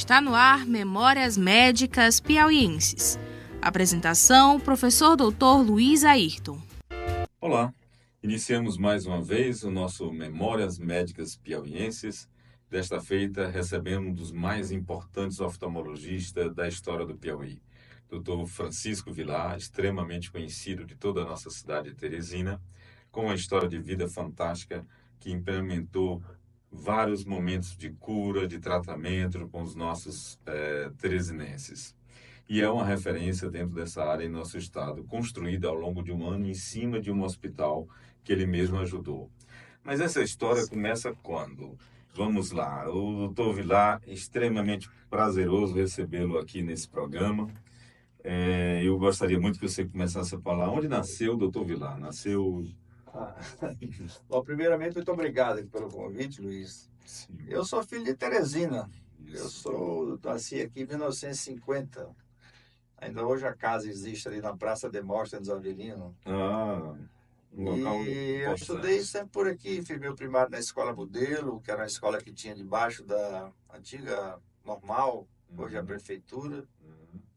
Está no ar Memórias Médicas Piauienses. Apresentação, professor Dr. Luiz Ayrton. Olá, iniciamos mais uma vez o nosso Memórias Médicas Piauienses. Desta feita, recebemos um dos mais importantes oftalmologistas da história do Piauí, Dr. Francisco Vilar, extremamente conhecido de toda a nossa cidade de Teresina, com uma história de vida fantástica que implementou vários momentos de cura, de tratamento com os nossos teresinenses. E é uma referência dentro dessa área em nosso estado, construída ao longo de um ano em cima de um hospital que ele mesmo ajudou. Mas essa história começa quando? Vamos lá, o Dr. Vilar, extremamente prazeroso recebê-lo aqui nesse programa. Eu gostaria muito que você começasse a falar onde nasceu o Dr. Vilar. Nasceu... Bom, primeiramente, muito obrigado pelo convite, Luiz. Sim. Eu sou filho de Teresina. Isso. Nasci aqui em 1950. Ainda hoje a casa existe ali na Praça de Mostra, em Avelino. Um local E eu importante. estudei sempre por aqui. Fiz meu primário na Escola Modelo, que era uma escola que tinha debaixo da antiga Normal, hoje é a Prefeitura.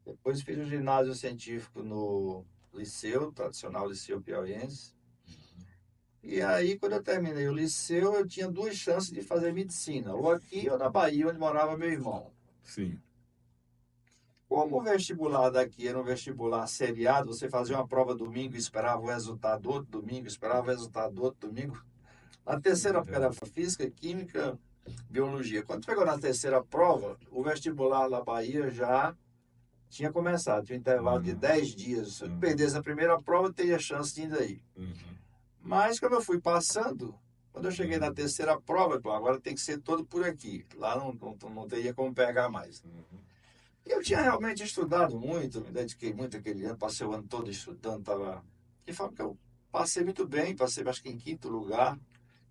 Depois fiz o ginásio científico no Liceu, tradicional Liceu Piauiense. E aí, quando eu terminei o liceu, eu tinha duas chances de fazer medicina, ou aqui ou na Bahia, onde morava meu irmão. Sim. Como o vestibular daqui era um vestibular seriado, você fazia uma prova domingo e esperava o resultado do outro domingo, esperava o resultado do outro domingo. Na terceira era física, química, biologia. Quando pegou na terceira prova, o vestibular na Bahia já tinha começado, tinha um intervalo de 10 dias. Se eu perdesse a primeira prova, eu teria chance de ir daí. Mas como eu fui passando, quando eu cheguei na terceira prova, agora tem que ser todo por aqui. Lá não teria como pegar mais. E eu tinha realmente estudado muito, me dediquei muito aquele ano, passei o ano todo estudando, de forma que eu passei muito bem, passei acho que em quinto lugar.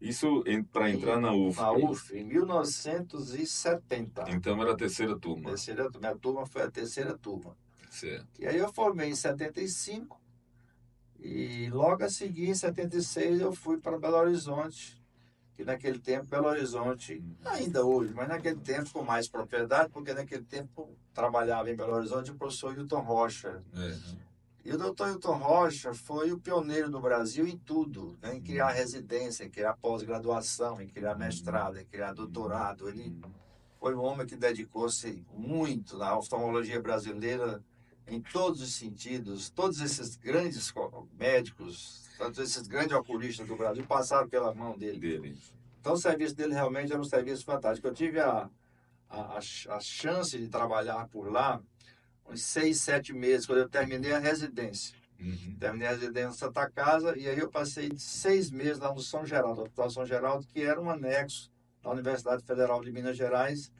Isso para entrar na UF. Na UF, em 1970. Então era a terceira turma. Minha turma foi a terceira turma. Certo. E aí eu formei em 75. E logo a seguir, em 76, eu fui para Belo Horizonte, que naquele tempo, Belo Horizonte, ainda hoje, mas naquele tempo com mais propriedade, porque naquele tempo trabalhava em Belo Horizonte o professor Hilton Rocha. E o doutor Hilton Rocha foi o pioneiro do Brasil em tudo, né? Em criar residência, em criar pós-graduação, em criar mestrado, em criar doutorado. Ele foi um homem que dedicou-se muito na oftalmologia brasileira, em todos os sentidos. Todos esses grandes médicos, todos esses grandes oculistas do Brasil passaram pela mão dele. Então o serviço dele realmente era um serviço fantástico. Eu tive a chance de trabalhar por lá uns 6, 7 meses, quando eu terminei a residência. Terminei a residência na Santa Casa, e aí eu passei 6 meses lá no São Geraldo, no Hospital São Geraldo, que era um anexo da Universidade Federal de Minas Gerais,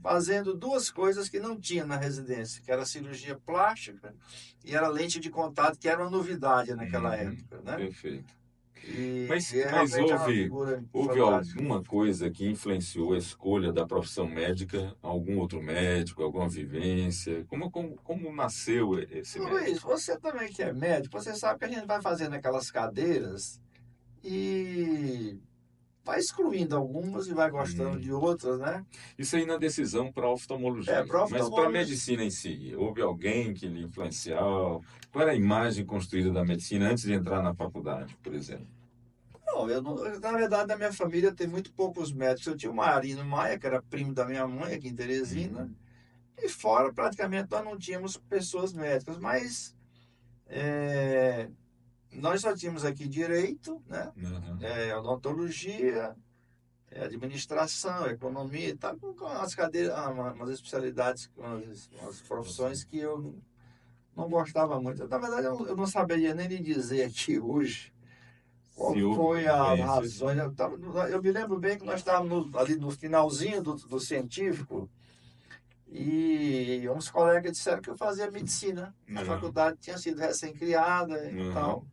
fazendo duas coisas que não tinha na residência, que era cirurgia plástica e era lente de contato, que era uma novidade naquela época, né? Perfeito. E Mas realmente é uma figura houve fantástica. alguma coisa que influenciou a escolha da profissão médica? Algum outro médico, alguma vivência? Como nasceu esse médico? Luiz, você também que é médico, você sabe que a gente vai fazendo aquelas cadeiras e vai excluindo algumas e vai gostando de outras, né? Isso aí na decisão para oftalmologia. Para Mas para a medicina em si, houve alguém que lhe influenciou? Qual era a imagem construída da medicina antes de entrar na faculdade, por exemplo? Não, na verdade, na minha família tem muito poucos médicos. Eu tinha o Marino Maia, que era primo da minha mãe aqui em Teresina, e fora praticamente nós não tínhamos pessoas médicas, mas nós só tínhamos aqui direito, né? Odontologia, administração, economia e tal, com as cadeiras, umas especialidades, umas profissões que eu não gostava muito. Na verdade, eu não saberia nem lhe dizer aqui hoje qual foi a razão. Eu me lembro bem que nós estávamos ali no finalzinho do científico e uns colegas disseram que eu fazia medicina. A faculdade tinha sido recém-criada e tal.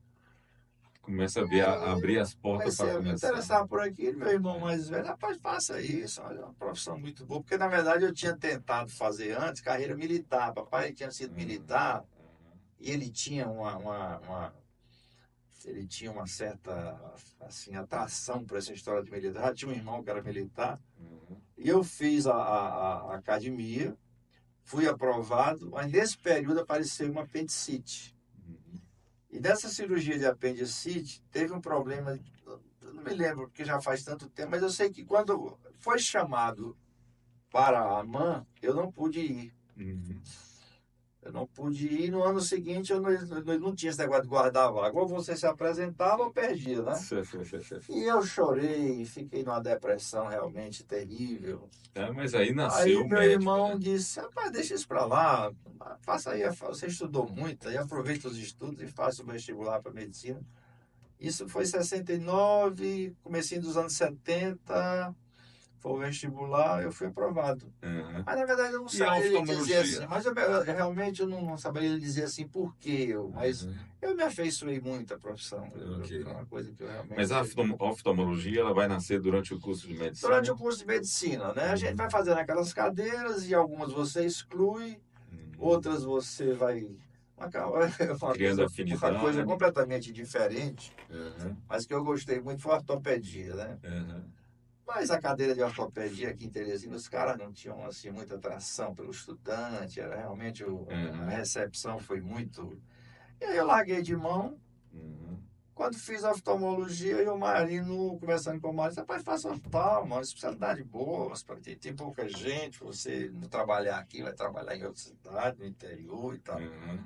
Começa a abrir as portas para Comecei a me interessar por aquilo. Meu irmão mais velho, rapaz, faça isso. Olha, é uma profissão muito boa. Porque, na verdade, eu tinha tentado fazer antes carreira militar. Papai tinha sido militar e ele tinha ele tinha uma certa assim, atração por essa história de militar. Tinha um irmão que era militar. E eu fiz a academia, fui aprovado, mas nesse período apareceu uma apendicite. Uhum. E nessa cirurgia de apendicite, teve um problema, eu não me lembro, porque já faz tanto tempo, mas eu sei que quando foi chamado para a AMAN, eu não pude ir. Uhum. Eu não pude ir. No ano seguinte, eu não tinha esse negócio de guardar vaga. Ou você se apresentava ou perdia, né? E eu chorei, fiquei numa depressão realmente terrível. Mas aí nasceu Aí o meu médico, irmão né? disse, rapaz, deixa isso pra lá, faça aí, você estudou muito, aí aproveita os estudos e faça o vestibular para medicina. Isso foi em 69, comecinho dos anos 70, foi o vestibular, eu fui aprovado. Uhum. Mas na verdade eu não E a saberia lhe dizer assim, oftalmologia? mas realmente eu não saberia lhe dizer assim por quê, mas Uhum. eu me afeiçoei muito à profissão. Ok. Foi uma coisa que eu Mas a realmente. oftalmologia, ela vai nascer durante o curso de Durante medicina? o curso de medicina, né? A gente vai Uhum. fazendo aquelas cadeiras e algumas você exclui, Uhum. outras você vai. Criando Uma coisa afinidade. completamente diferente, Uhum. mas que eu gostei muito foi a ortopedia, né? Uhum. Mas a cadeira de ortopedia aqui em Teresina, os caras não tinham assim, muita atração pelo estudante, era realmente a Uhum. recepção foi muito. E aí eu larguei de mão. Uhum. Quando fiz oftalmologia, e o Marino, conversando com o Marino, disse, rapaz, faça oftalmo, uma especialidade boa, tem pouca gente, você não trabalhar aqui, vai trabalhar em outra cidade, no interior e tal. Uhum.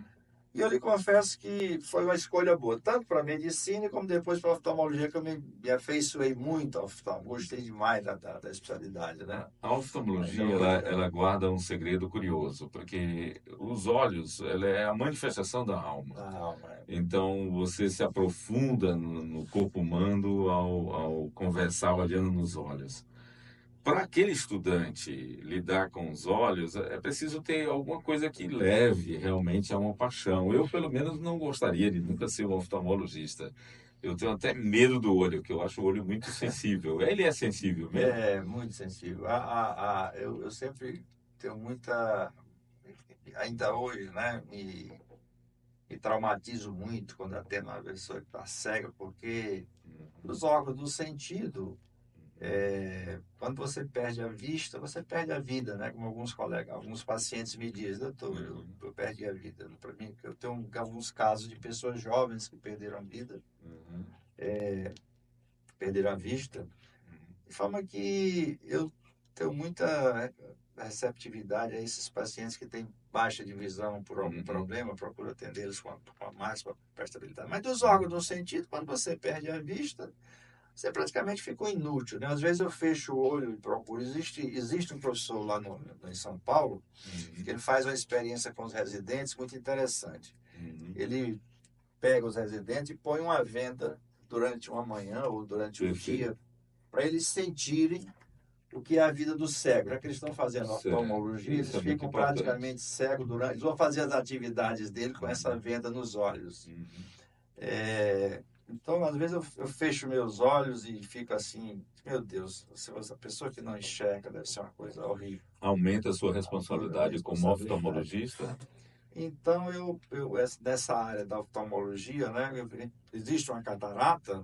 E eu lhe confesso que foi uma escolha boa, tanto para medicina como depois para oftalmologia, que eu me afeiçoei muito ao oftalmo, gostei demais da especialidade, né? A Ainda oftalmologia, hoje, ela guarda um segredo curioso, porque os olhos, ela é a manifestação da alma. não, mas Então, você se aprofunda no corpo humano ao conversar olhando nos olhos. Para aquele estudante lidar com os olhos, é preciso ter alguma coisa que leve realmente a uma paixão. Eu, pelo menos, não gostaria de nunca ser um oftalmologista. Eu tenho até medo do olho, que eu acho o olho muito sensível. Ele é sensível mesmo? é muito sensível. Eu sempre tenho muita, ainda hoje, né, me traumatizo muito quando atendo uma pessoa que está cega, porque os órgãos do sentido, quando você perde a vista, você perde a vida, né? Como alguns colegas, alguns pacientes me dizem, doutor, Uhum, eu perdi a vida. Para mim, eu tenho alguns casos de pessoas jovens que perderam a vida, uhum, perderam a vista, de forma que eu tenho muita receptividade a esses pacientes que têm baixa de visão por algum uhum, problema, procuro atendê-los com a máxima prestabilidade. Mas dos órgãos do sentido, quando você perde a vista, você praticamente ficou inútil, né? Às vezes eu fecho o olho e procuro. Existe um professor lá em São Paulo uhum, que ele faz uma experiência com os residentes muito interessante. uhum. Ele pega os residentes e põe uma venda durante uma manhã ou durante o Perfeito. dia para eles sentirem o que é a vida do cego. Já que eles estão fazendo Certo. oftalmologia, Isso eles é muito ficam importante. praticamente cegos durante. Eles vão fazer as atividades dele com essa Uhum, venda nos olhos. uhum. Então, às vezes, eu fecho meus olhos e fico assim, meu Deus, essa pessoa que não enxerga deve ser uma coisa horrível, Aumenta a sua horrível responsabilidade como responsabilidade. oftalmologista. Então, nessa área da oftalmologia, né, existe uma catarata,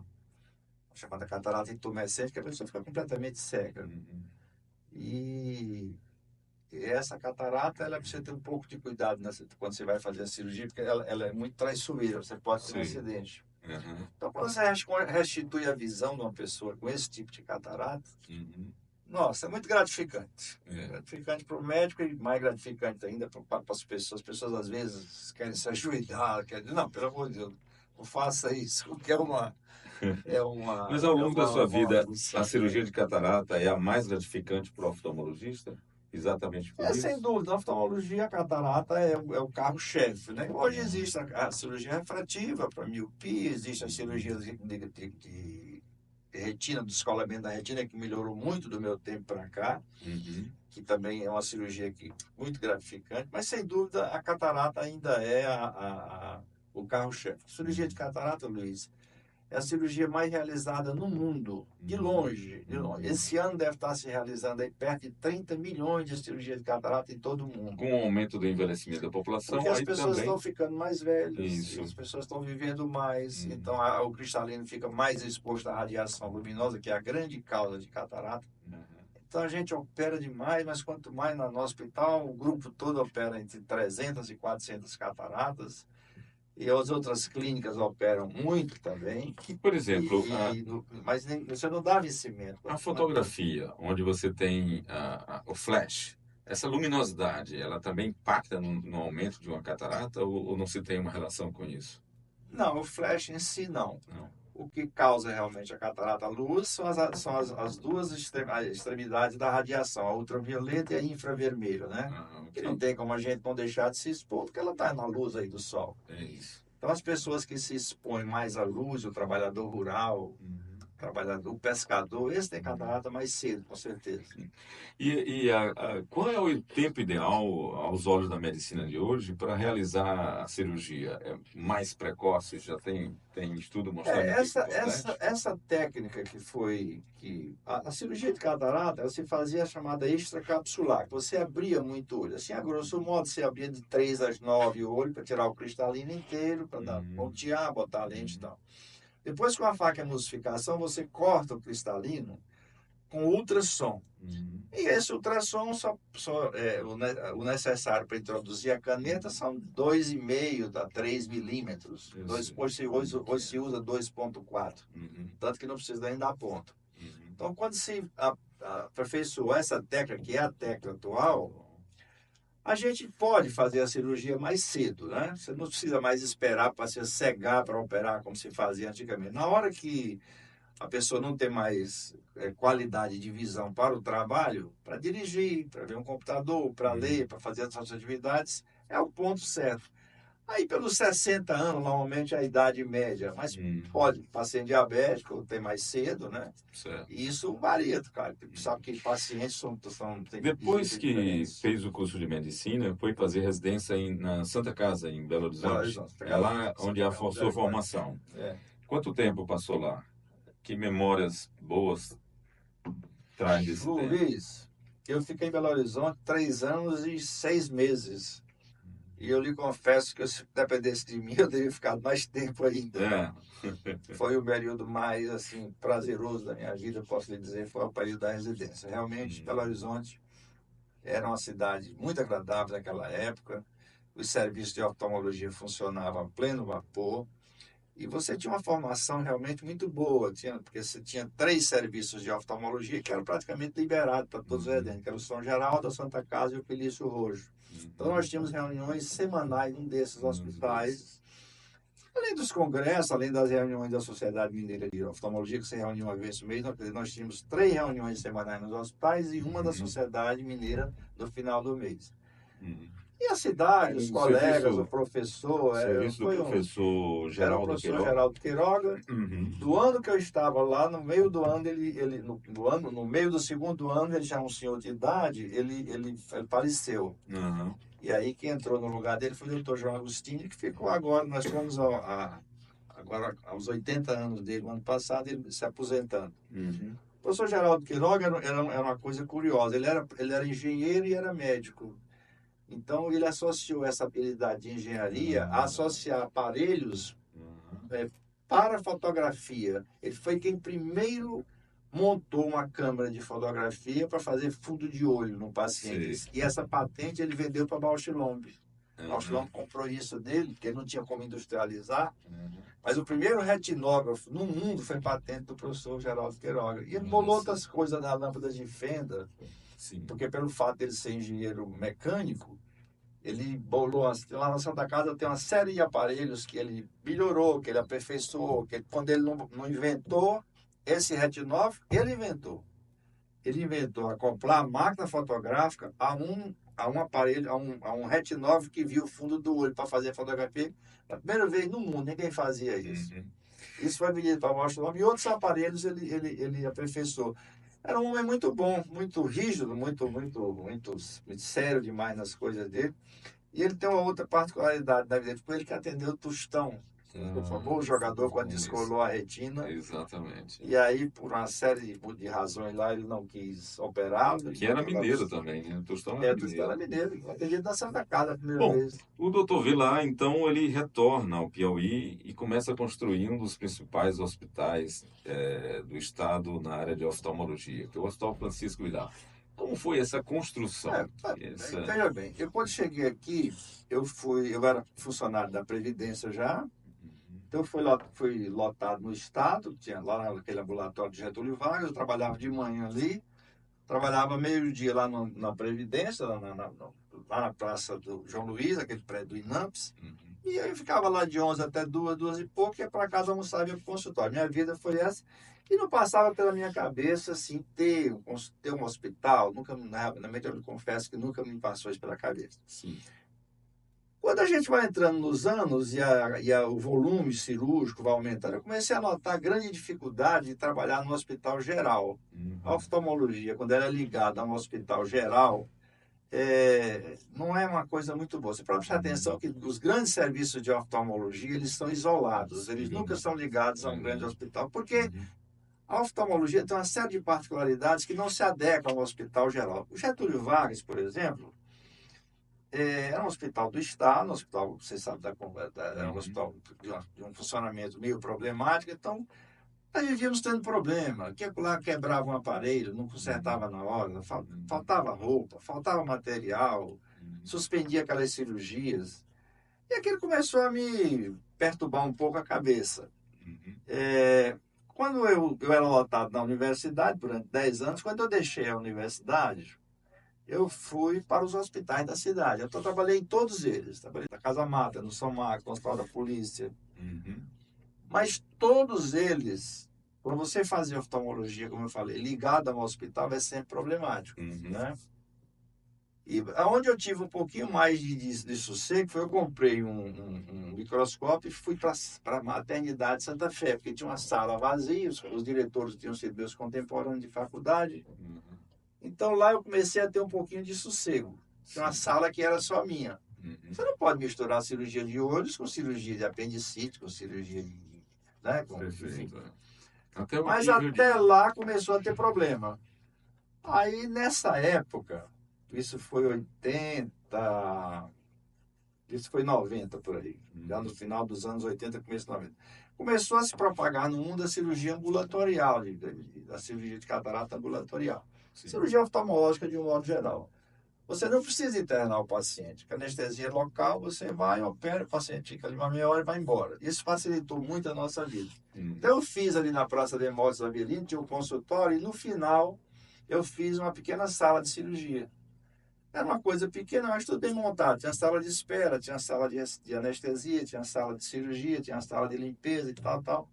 chamada catarata intumescente, que a pessoa fica completamente cega. Uhum. E essa catarata, ela precisa ter um pouco de cuidado quando você vai fazer a cirurgia, porque ela é muito traiçoeira, você pode ter um Sim. acidente. Uhum, Então, quando você restitui a visão de uma pessoa com esse tipo de catarata, uhum. nossa, é muito gratificante. É. Gratificante para o médico e mais gratificante ainda para as pessoas. As pessoas, às vezes, querem se ajoelhar, querem dizer, não, pelo amor de Deus, não faça isso, porque Mas ao longo da sua uma vida, a função, cirurgia né? de catarata é a mais gratificante para o oftalmologista? Exatamente por Sem isso? dúvida, a oftalmologia, a catarata é o carro-chefe, né? Hoje Uhum, existe a cirurgia refrativa para miopia, existe a uhum, cirurgia de retina, do descolamento da retina, que melhorou muito do meu tempo para cá, uhum, que também é uma cirurgia muito gratificante, mas sem dúvida a catarata ainda é o carro-chefe. A cirurgia de uhum, catarata, Luiz, é a cirurgia mais realizada no mundo, de uhum, longe, de longe. uhum. Esse ano deve estar se realizando aí perto de 30 milhões de cirurgias de catarata em todo o mundo. Com o aumento do envelhecimento da Porque população, as aí pessoas estão também. ficando mais velhas, e Isso. as pessoas estão vivendo mais, Uhum, então o cristalino fica mais exposto à radiação luminosa, que é a grande causa de catarata. uhum. Então a gente opera demais, mas quanto mais no nosso hospital, o grupo todo opera entre 300 e 400 cataratas. E as outras clínicas operam muito também. E, por exemplo, Mas você não dá vencimento. a fotografia, onde você tem o flash, essa luminosidade, ela também impacta no aumento de uma catarata ou não se tem uma relação com isso? Não, o flash em si não. Não. O que causa realmente a catarata à luz são as duas extremidades da radiação, a ultravioleta e a infravermelho, né? Que não tem como a gente não deixar de se expor, porque ela está na luz aí do sol. É isso. Então, as pessoas que se expõem mais à luz, o trabalhador rural, o pescador, esse tem catarata mais cedo, com certeza. Qual é o tempo ideal, aos olhos da medicina de hoje, para realizar a cirurgia? É mais precoce? Já tem estudo mostrando que é importante? Essa técnica a cirurgia de catarata, ela se fazia a chamada extracapsular, que você abria muito o olho. Assim, a grosso modo, você abria de 3 às 9 o olho para tirar o cristalino inteiro, para pontear, botar a lente e tal. Depois, com a faca emulsificação, você corta o cristalino com ultrassom. E esse ultrassom, o necessário para introduzir a caneta são 2,5 a 3 milímetros. Hoje se usa 2,4. Tanto que não precisa nem dar ponto. Então, quando se aperfeiçoou essa técnica, que é a técnica atual, a gente pode fazer a cirurgia mais cedo, né? Você não precisa mais esperar para se cegar para operar como se fazia antigamente. Na hora que a pessoa não tem mais qualidade de visão para o trabalho, para dirigir, para ver um computador, para ler, para fazer as suas atividades, é o ponto certo. Aí, pelos 60 anos, normalmente é a idade média, mas pode, paciente diabético, tem mais cedo, né? Certo. E isso varia, cara. Sabe que pacientes têm Depois que fez o curso de medicina, foi fazer residência na Santa Casa, em Belo Horizonte. É lá onde a sua formação. Quanto tempo passou lá? Que memórias boas traz desse tempo? Luiz, eu fiquei em Belo Horizonte 3 anos e 6 meses. E eu lhe confesso que se dependesse de mim, eu teria ficado mais tempo ainda. Foi o período mais assim, prazeroso da minha vida, posso lhe dizer, foi o período da residência. Realmente, Belo Horizonte era uma cidade muito agradável naquela época. Os serviços de oftalmologia funcionavam a pleno vapor. E você tinha uma formação realmente muito boa, porque você tinha 3 serviços de oftalmologia que eram praticamente liberados para todos os residentes, que era o São Geraldo, a Santa Casa e o Felício Rojo. Então, nós tínhamos reuniões semanais em um desses hospitais. Além dos congressos, além das reuniões da Sociedade Mineira de Oftalmologia, que se reuniu uma vez por mês, nós tínhamos 3 reuniões semanais nos hospitais e uma da Sociedade Mineira no final do mês. E a cidade, os colegas, o professor... Serviço do professor Geraldo Queiroga. Era o professor Geraldo Queiroga. Do ano que eu estava lá, no meio do ano, no meio do segundo ano, ele já é um senhor de idade, ele faleceu. E aí quem entrou no lugar dele foi o doutor João Agostinho, que ficou agora, nós fomos agora aos 80 anos dele, no ano passado, ele se aposentando. O professor Geraldo Queiroga era uma coisa curiosa, ele era engenheiro e era médico. Então, ele associou essa habilidade de engenharia a associar aparelhos para fotografia. Ele foi quem primeiro montou uma câmera de fotografia para fazer fundo de olho no paciente. Sim. E essa patente ele vendeu para Bausch Lomb. Bausch Lomb comprou isso dele, porque ele não tinha como industrializar. Mas o primeiro retinógrafo no mundo foi patente do professor Geraldo Queiroga. E ele bolou outras coisas na lâmpada de fenda. Sim. Porque pelo fato dele ser engenheiro mecânico, ele bolou, lá na Santa Casa tem uma série de aparelhos que ele melhorou, que ele aperfeiçoou, que quando ele não inventou esse retinógrafo, ele inventou. Ele inventou acoplar a máquina fotográfica a um aparelho, a um retinógrafo que viu o fundo do olho para fazer a fotografia. Pela primeira vez no mundo, ninguém fazia isso. Isso foi vendido para Bausch Lomb e outros aparelhos ele aperfeiçoou. Era um homem muito bom, muito rígido, muito sério demais nas coisas dele. E ele tem uma outra particularidade da vida, foi ele que atendeu o Tostão, O famoso jogador quando descolou a retina. Exatamente. E aí, por uma série de razões lá, ele não quis operá-lo. Que era mineiro também, né? Tostão era Tostão era mineiro. mineiro. Atendi na Santa Casa a primeira Bom, vez. o Dr. Vilar, então, ele retorna ao Piauí e começa a construir um dos principais hospitais do estado na área de oftalmologia, que é o Hospital Francisco Vilar. Como foi essa construção? Veja bem, eu quando cheguei aqui, eu era funcionário da Previdência já, então fui lotado no estado, tinha lá naquele ambulatório de Getúlio Vargas, eu trabalhava de manhã ali, trabalhava meio-dia lá na Previdência, lá na Praça do João Luiz, aquele prédio do INAMPS, e aí eu ficava lá de 11 até 2 e pouco, ia para casa almoçar e ia para o consultório. Minha vida foi essa, e não passava pela minha cabeça, assim, ter um hospital, nunca, na mente eu confesso que nunca me passou isso pela cabeça. Sim. Quando a gente vai entrando nos anos o volume cirúrgico vai aumentando, eu comecei a notar a grande dificuldade de trabalhar no hospital geral. A oftalmologia, quando ela é ligada a um hospital geral, não é uma coisa muito boa. Você pode prestar atenção que os grandes serviços de oftalmologia, eles são isolados, eles nunca são ligados a um grande hospital, porque a oftalmologia tem uma série de particularidades que não se adequam ao hospital geral. O Getúlio Vargas, por exemplo, era um hospital do Estado, um hospital, você sabe, era um hospital de um funcionamento meio problemático, então nós vivíamos tendo problema, que lá quebrava um aparelho, não consertava na hora, faltava roupa, faltava material, suspendia aquelas cirurgias. E aquilo começou a me perturbar um pouco a cabeça. Quando eu era lotado na universidade, durante 10 anos, quando eu deixei a universidade, eu fui para os hospitais da cidade. Eu trabalhei em todos eles. Trabalhei na Casa Mata, no São Marcos, no Hospital da Polícia. Mas todos eles, quando você fazia oftalmologia, como eu falei, ligado a um hospital, é sempre problemático. Né? E onde eu tive um pouquinho mais de sossego foi eu comprei um microscópio e fui para a maternidade Santa Fé, porque tinha uma sala vazia, os diretores tinham sido meus contemporâneos de faculdade. Então lá eu comecei a ter um pouquinho de sossego. Tinha uma sala que era só minha. Você não pode misturar cirurgia de olhos com cirurgia de apendicite, com cirurgia de... Né? Perfeito. Mas até lá começou a ter problema. Aí nessa época, isso foi 90 por aí, já no final dos anos 80, começo de 90. Começou a se propagar no mundo da cirurgia ambulatorial, da cirurgia de catarata ambulatorial. Sim. Cirurgia oftalmológica de um modo geral. Você não precisa internar o paciente. Com anestesia local, você vai, opera, o paciente fica ali uma meia hora e vai embora. Isso facilitou muito a nossa vida. Então eu fiz ali na Praça Demóstenes Avelino, tinha um consultório, e no final eu fiz uma pequena sala de cirurgia. Era uma coisa pequena, mas tudo bem montado. Tinha sala de espera, tinha sala de anestesia, tinha sala de cirurgia, tinha sala de limpeza e tal.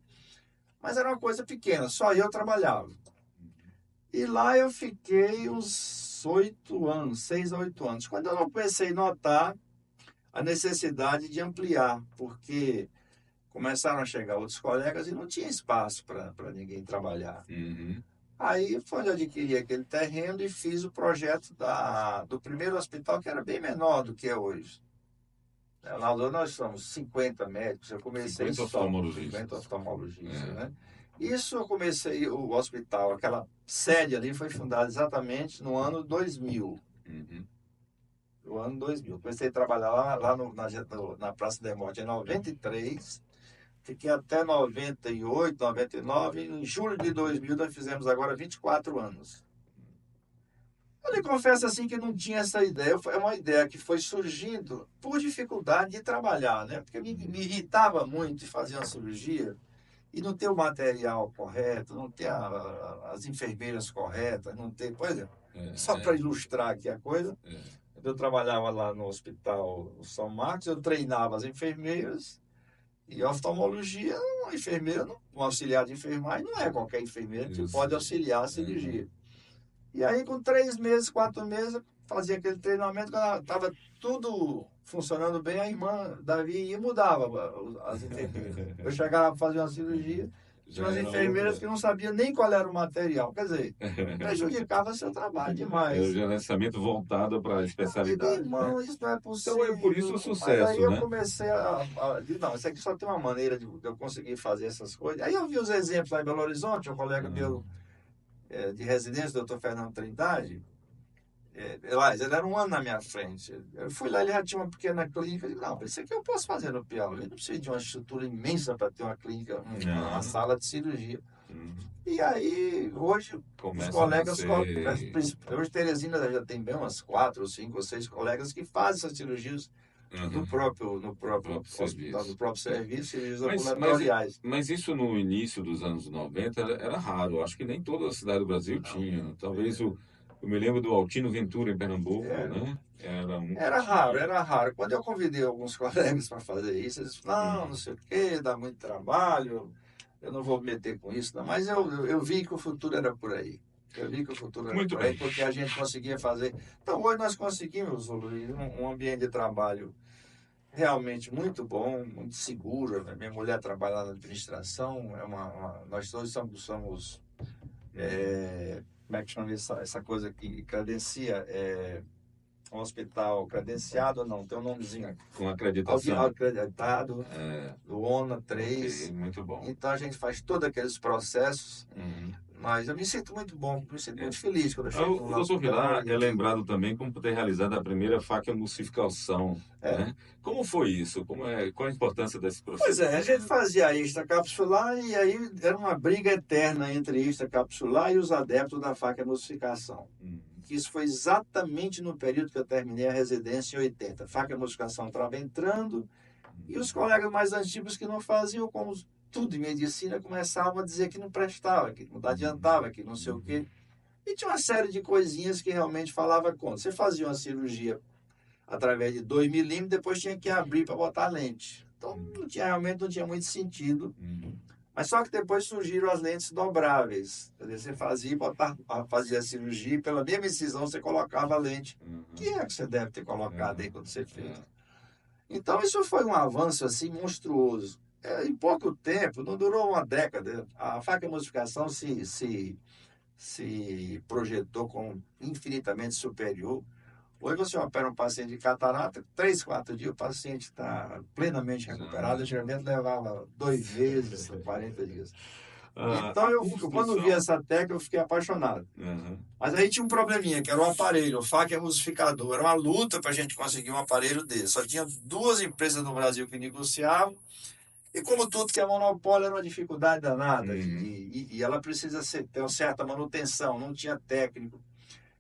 Mas era uma coisa pequena, só eu trabalhava. E lá eu fiquei uns 6 a 8 anos. Quando eu comecei a notar a necessidade de ampliar, porque começaram a chegar outros colegas e não tinha espaço para ninguém trabalhar. Aí foi onde eu adquiri aquele terreno e fiz o projeto do primeiro hospital, que era bem menor do que é hoje. Na Alô nós somos 50 médicos, eu comecei 50 oftalmologistas, né? Isso eu comecei, o hospital, aquela sede ali foi fundada exatamente no ano 2000. No ano 2000. Comecei a trabalhar lá na Praça da Morte em 93, fiquei até 98, 99, e em julho de 2000 nós fizemos agora 24 anos. Eu lhe confesso assim que não tinha essa ideia, foi uma ideia que foi surgindo por dificuldade de trabalhar, né? Porque me irritava muito de fazer uma cirurgia e não ter o material correto, não ter as enfermeiras corretas, não ter... Por exemplo, só para ilustrar aqui a coisa, eu trabalhava lá no Hospital São Marcos, eu treinava as enfermeiras, e a oftalmologia, uma enfermeira, um auxiliar de enfermagem, não é qualquer enfermeira que pode auxiliar a cirurgia. E aí, com 3 meses, 4 meses, fazia aquele treinamento, quando estava tudo funcionando bem, a irmã Davi ia e mudava as enfermeiras. Eu chegava para fazer uma cirurgia, Tinha umas era enfermeiras outra. que não sabiam nem qual era o material. Quer dizer, prejudicava seu trabalho Era demais. o gerenciamento voltado para a Meu especialidade, né? irmão, isso não é Então, é por isso o possível. Mas aí sucesso, eu né? comecei não, isso aqui só tem uma maneira de eu conseguir fazer essas coisas. Aí eu vi os exemplos lá em Belo Horizonte, um colega meu de residência, o doutor Fernando Trindade, ele era um ano na minha frente. Eu fui lá, ele já tinha uma pequena clínica. Eu disse, não, isso aqui eu posso fazer no Piauí. Eu não preciso de uma estrutura imensa para ter uma clínica, uma Não. sala de cirurgia. Uhum. E aí, hoje, os Começa a colegas, nascer. hoje Teresina já tem bem umas 4, ou 5, ou 6 colegas que fazem essas cirurgias no próprio hospital, serviço. no próprio serviço, cirurgias Mas, ambulatoriais. mas isso no início dos anos 90 era raro. Acho que nem toda a cidade do Brasil tinha. Talvez eu me lembro do Altino Ventura em Pernambuco, né? Era um que Era tinha. raro, era raro. Quando eu convidei alguns colegas para fazer isso, eles falaram, não, não sei o quê, dá muito trabalho, eu não vou me meter com isso, não. Mas eu vi que o futuro era por aí. Eu vi que o futuro era Muito por aí, bem. porque a gente conseguia fazer. Então, hoje nós conseguimos, Luiz, um ambiente de trabalho realmente muito bom, muito seguro. Minha mulher trabalha na administração, nós todos somos como é que chama essa coisa que credencia? Um hospital credenciado ou não? Tem um nomezinho aqui. Com acreditação. Acreditado, do ONA 3. Ok, muito bom. Então a gente faz todos aqueles processos. Uhum. Mas eu me sinto muito bom, me sinto muito feliz quando eu chego O no doutor hospital. Vilar é lembrado também como ter realizado a primeira facoemulsificação, né? Como foi isso? Qual a importância desse Pois processo? é, a gente fazia a extracapsular e aí era uma briga eterna entre extracapsular e os adeptos da facoemulsificação. Isso foi exatamente no período que eu terminei a residência em 80. A facoemulsificação estava entrando e os colegas mais antigos que não faziam, como tudo em medicina, começavam a dizer que não prestava, que não adiantava, que não sei o quê. E tinha uma série de coisinhas que realmente falava contra. Você fazia uma cirurgia através de 2 milímetros, depois tinha que abrir para botar lente. Então, realmente não tinha muito sentido. Mas só que depois surgiram as lentes dobráveis. Quer dizer, você fazia a cirurgia e pela mesma incisão você colocava a lente. Que é que você deve ter colocado aí quando você fez. Então, isso foi um avanço assim monstruoso. Em pouco tempo, não durou uma década, a facoemulsificação se projetou como infinitamente superior. Hoje você opera um paciente de catarata, 3, 4 dias o paciente está plenamente recuperado. Geralmente levava 2 meses, 40 dias. Então, quando vi essa técnica, eu fiquei apaixonado. Mas aí tinha um probleminha, que era o aparelho, o facoemulsificador. Era uma luta para a gente conseguir um aparelho desse. Só tinha 2 empresas no Brasil que negociavam. E como tudo que é monopólio, era uma dificuldade danada. E ela precisa ter uma certa manutenção, não tinha técnico.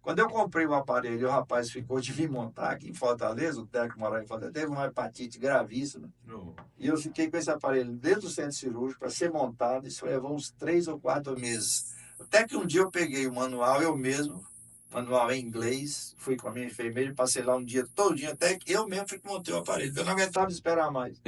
Quando eu comprei o aparelho e o rapaz ficou de vir montar aqui em Fortaleza, o técnico morava em Fortaleza, teve uma hepatite gravíssima. E eu fiquei com esse aparelho dentro do centro cirúrgico para ser montado. Isso levou uns 3 ou 4 meses. Até que um dia eu peguei o manual, eu mesmo, manual em inglês, fui com a minha enfermeira, passei lá um dia todinho, até que eu mesmo fui que montei o aparelho. Eu não aguentava esperar mais.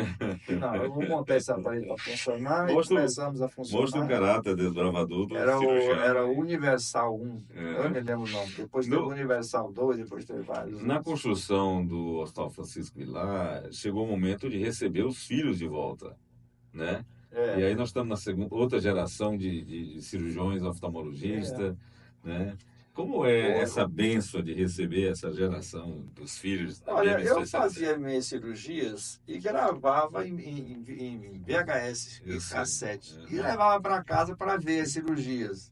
Não, eu vou montar esse aparelho para funcionar. E começamos a funcionar. Mostra o caráter desbravador do cirurgião. Era o Universal 1, eu me lembro o nome. Depois teve o Universal 2, depois teve vários. Na construção do Hospital Francisco Vilar, chegou o momento de receber os filhos de volta, né? E aí nós estamos na outra geração de cirurgiões oftalmologistas, né? Como é essa bênção de receber essa geração dos filhos da Olha, mesma eu especialidade? fazia minhas cirurgias e gravava em VHS e cassete. E levava para casa para ver as cirurgias.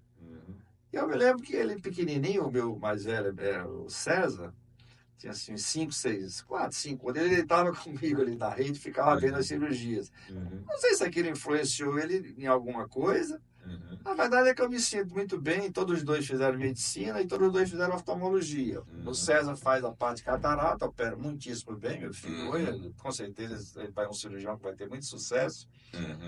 E eu me lembro que ele pequenininho, o meu mais velho, era o César, tinha assim 5, 6, 4, 5 anos. Ele estava comigo ali na rede, ficava vendo as cirurgias. Não sei se aquilo influenciou ele em alguma coisa. A verdade é que eu me sinto muito bem. Todos os dois fizeram medicina e todos os dois fizeram oftalmologia. O César faz a parte de catarata, opera muitíssimo bem, meu filho. Hoje, com certeza, ele vai um cirurgião que vai ter muito sucesso.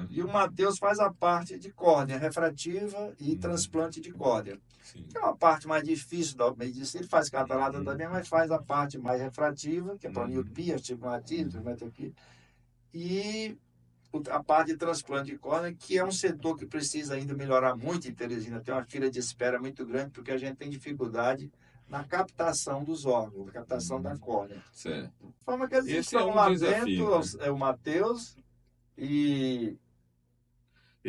E o Matheus faz a parte de córnea refrativa e transplante de córnea. Que é uma parte mais difícil da medicina. Ele faz catarata também, mas faz a parte mais refrativa, que é para miopia, astigmatismo, metropia. E a parte de transplante de córnea, que é um setor que precisa ainda melhorar muito em Teresina. Tem uma fila de espera muito grande, porque a gente tem dificuldade na captação dos órgãos, na captação da córnea. Certo. De forma que eles Esse estão é um lá desafio, dentro, né? o Matheus, e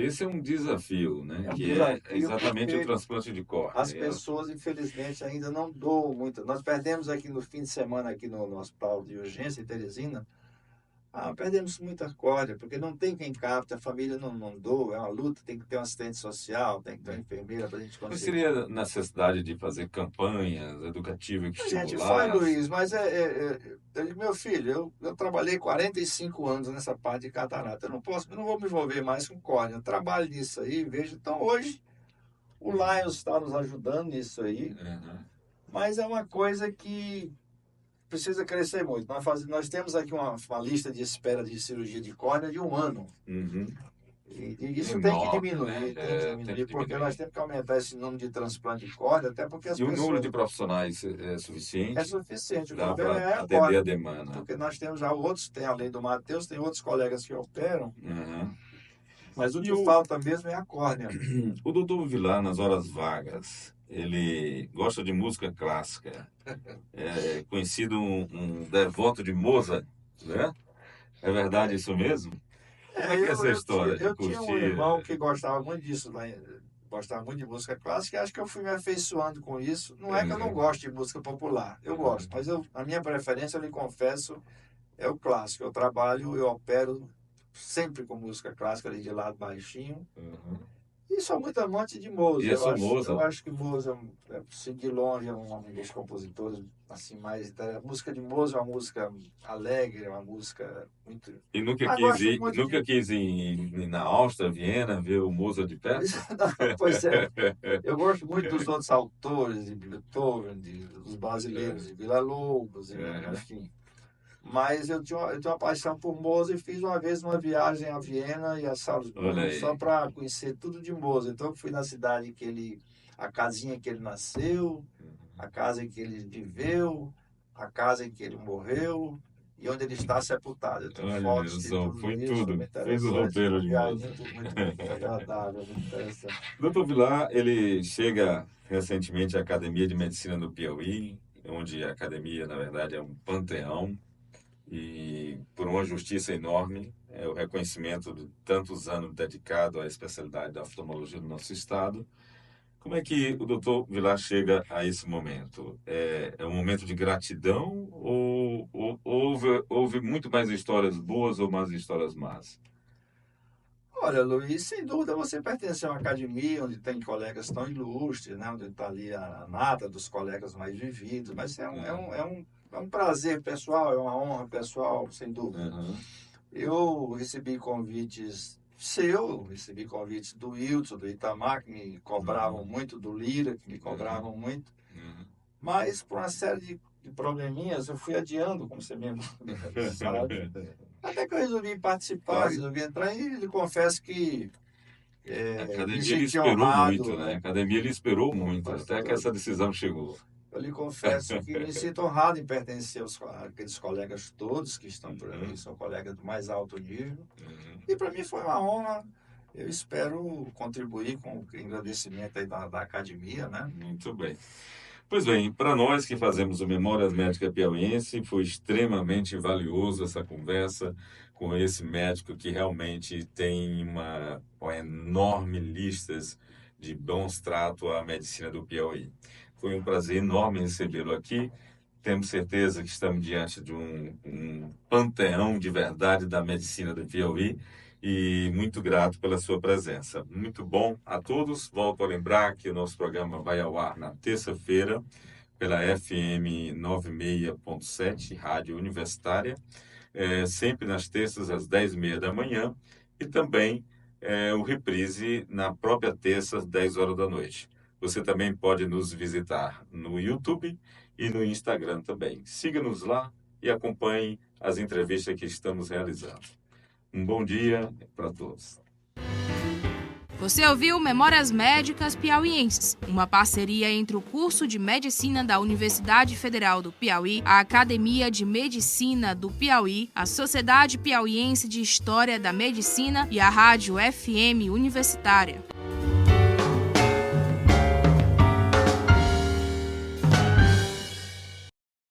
Esse é um desafio, né? É um Que desafio é exatamente porque o transplante de córnea. as pessoas, infelizmente, ainda não doam muito. Nós perdemos aqui no fim de semana, aqui no Hospital de Urgência, em Teresina, perdemos muita córnea, porque não tem quem capta, a família não doa, é uma luta, tem que ter um assistente social, tem que ter uma enfermeira para a gente Mas conseguir. seria necessidade de fazer campanhas educativas que A gente estimulassem? foi, Luiz, mas eu digo, meu filho, eu trabalhei 45 anos nessa parte de catarata, eu não vou me envolver mais com córnea, eu trabalho nisso aí, vejo. Então hoje o Lions está nos ajudando nisso aí, Uhum. mas é uma coisa que precisa crescer muito. Nós temos aqui uma lista de espera de cirurgia de córnea de 1 ano. Uhum. E isso Enorme, tem que diminuir, né? tem que Tem diminuir, que porque diminuir. nós temos que aumentar esse número de transplante de córnea, até porque as E o número pessoas... de profissionais é É suficiente? suficiente, o Dá problema é para a atender a córnea, demanda? porque nós temos já outros, tem além do Matheus, tem outros colegas que operam, Uhum. mas o E que falta mesmo é a córnea. o doutor Vilar, nas horas vagas, ele gosta de música clássica. É conhecido um devoto de Mozart, né? É verdade isso mesmo? Como é que é essa história de Eu tinha um irmão curtir? que gostava muito disso, gostava muito de música clássica, e acho que eu fui me afeiçoando com isso. Não é que eu não gosto de música popular, eu gosto, mas a minha preferência, eu lhe confesso, é o clássico. Eu trabalho, eu opero sempre com música clássica, ali de lado baixinho. Uhum. E sou muito amante de E Mozart. é só Eu Mozart? acho que Mozart, assim, de longe, é um dos compositores assim, mais... A música de Mozart é uma música alegre, é uma música muito... E nunca Ah, quis gosto ir, muito nunca de... quis ir na Áustria, Viena, ver o Mozart de perto? Pois é, eu gosto muito dos outros autores, de Beethoven, dos brasileiros, de Villa-Lobos, enfim. Mas eu tenho uma paixão por Mozart e fiz uma vez uma viagem a Viena e a Olha Salzburgo só aí. para conhecer tudo de Mozart. Então eu fui na cidade a casinha que ele nasceu, a casa em que ele viveu, a casa em que ele morreu e onde ele está sepultado. Eu tenho Olha fotos de só, tudo foi isso, foi tudo. muito Fez o interessante. roteiro Uma de viagem Mozart. muito agradável, muito interessante. Doutor Vilar, ele chega recentemente à Academia de Medicina do Piauí, onde a academia, na verdade, é um panteão, e por uma justiça enorme, é o reconhecimento de tantos anos dedicado à especialidade da oftalmologia do nosso estado. Como é que o doutor Vilar chega a esse momento? É um momento de gratidão ou houve muito mais histórias boas ou mais histórias más? Olha, Luiz, sem dúvida você pertence a uma academia onde tem colegas tão ilustres, né? Onde está ali a nata dos colegas mais vividos, mas é um prazer pessoal, é uma honra pessoal, sem dúvida. Uhum. Eu recebi convites recebi convites do Wilson, do Itamar, que me cobravam muito, do Lira, que me cobravam muito, Uhum. mas por uma série de probleminhas eu fui adiando, como você mesmo sabe. Até que eu resolvi participar, Claro. resolvi entrar e lhe confesso que A me academia ele senti esperou muito, honrado, né? A né? academia ele esperou muito, até que Pastor, essa decisão chegou. eu lhe confesso que me sinto honrado em pertencer àqueles colegas todos que estão por aí, são colegas do mais alto nível. Uhum. E para mim foi uma honra. Eu espero contribuir com o engrandecimento aí da academia, né? Muito bem. Pois bem, para nós que fazemos o Memórias Médica Piauiense, foi extremamente valioso essa conversa com esse médico que realmente tem uma enorme lista de bons tratos à medicina do Piauí. Foi um prazer enorme recebê-lo aqui. Temos certeza que estamos diante de um panteão de verdade da medicina do Piauí e muito grato pela sua presença. Muito bom a todos. Volto a lembrar que o nosso programa vai ao ar na terça-feira pela FM 96.7, Rádio Universitária, sempre nas terças às 10h30 da manhã e também o reprise na própria terça às 10 horas da noite. Você também pode nos visitar no YouTube e no Instagram também. Siga-nos lá e acompanhe as entrevistas que estamos realizando. Um bom dia para todos. Você ouviu Memórias Médicas Piauienses, uma parceria entre o curso de Medicina da Universidade Federal do Piauí, a Academia de Medicina do Piauí, a Sociedade Piauiense de História da Medicina e a Rádio FM Universitária.